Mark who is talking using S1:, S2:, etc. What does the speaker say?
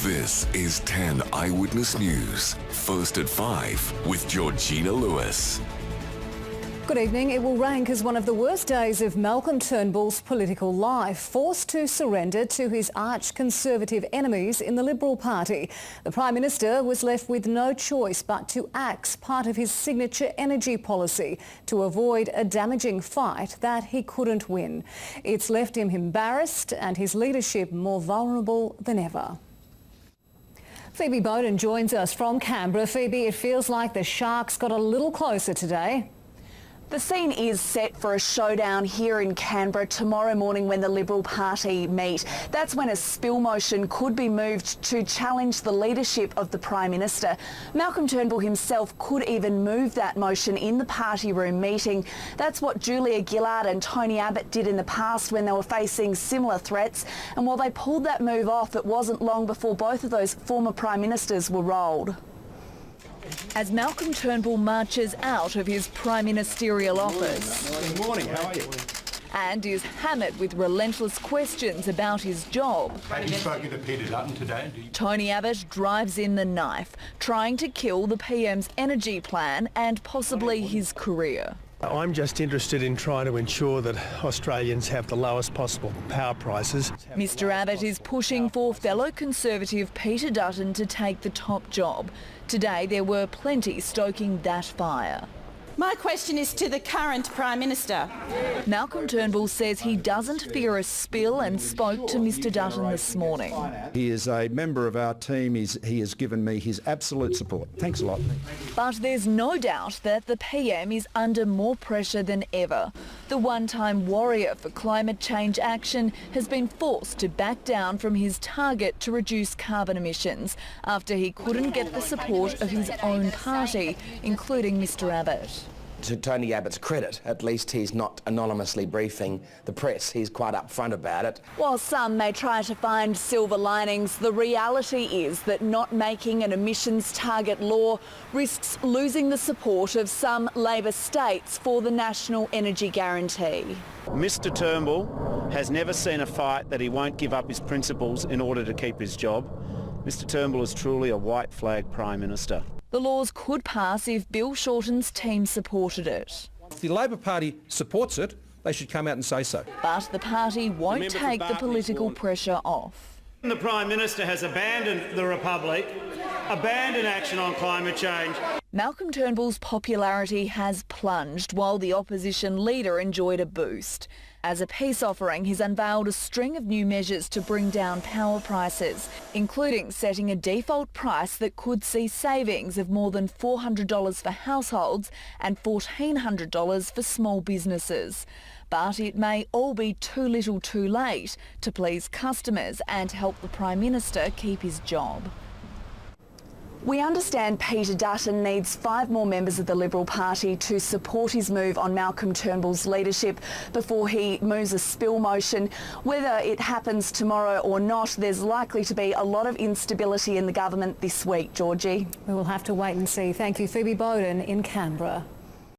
S1: This is 10 Eyewitness News. First at 5 with Georgina Lewis.
S2: Good evening. It will rank as one of the worst days of Malcolm Turnbull's political life, forced to surrender to his arch-conservative enemies in the Liberal Party. The Prime Minister was left with no choice but to axe part of his signature energy policy to avoid a damaging fight that he couldn't win. It's left him embarrassed and his leadership more vulnerable than ever. Phoebe Bowden joins us from Canberra. Phoebe, it feels like the Sharks got a little closer today.
S3: The scene is set for a showdown here in Canberra tomorrow morning when the Liberal Party meet. That's when a spill motion could be moved to challenge the leadership of the Prime Minister. Malcolm Turnbull himself could even move that motion in the party room meeting. That's what Julia Gillard and Tony Abbott did in the past when they were facing similar threats. And while they pulled that move off, it wasn't long before both of those former Prime Ministers were rolled.
S4: As Malcolm Turnbull marches out of his prime ministerial office.
S5: Good morning, how are you?
S4: And is hammered with relentless questions about his job.
S5: Have you spoken to Peter Dutton today?
S4: Tony Abbott drives in the knife, trying to kill the PM's energy plan and possibly his career.
S6: I'm just interested in trying to ensure that Australians have the lowest possible power prices.
S4: Mr Abbott is pushing for fellow Conservative Peter Dutton to take the top job. Today there were plenty stoking that fire.
S7: My question is to the current Prime Minister.
S4: Malcolm Turnbull says he doesn't fear a spill and spoke to Mr Dutton this morning.
S8: He is a member of our team. He has given me his absolute support. Thanks a lot.
S4: But there's no doubt that the PM is under more pressure than ever. The one-time warrior for climate change action has been forced to back down from his target to reduce carbon emissions after he couldn't get the support of his own party, including Mr Abbott.
S9: To Tony Abbott's credit, at least he's not anonymously briefing the press. He's quite upfront about it.
S3: While some may try to find silver linings, the reality is that not making an emissions target law risks losing the support of some Labor states for the National Energy Guarantee.
S10: Mr Turnbull has never seen a fight that he won't give up his principles in order to keep his job. Mr Turnbull is truly a white flag Prime Minister.
S4: The laws could pass if Bill Shorten's team supported it.
S11: If the Labor Party supports it, they should come out and say so.
S4: But the party won't take the political pressure off.
S10: The Prime Minister has abandoned the Republic, abandoned action on climate change.
S4: Malcolm Turnbull's popularity has plunged while the opposition leader enjoyed a boost. As a peace offering, he's unveiled a string of new measures to bring down power prices, including setting a default price that could see savings of more than $400 for households and $1,400 for small businesses. But it may all be too little too late to please customers and help the Prime Minister keep his job.
S3: We understand Peter Dutton needs 5 more members of the Liberal Party to support his move on Malcolm Turnbull's leadership before he moves a spill motion. Whether it happens tomorrow or not, there's likely to be a lot of instability in the government this week, Georgie.
S2: We will have to wait and see. Thank you, Phoebe Bowden in Canberra.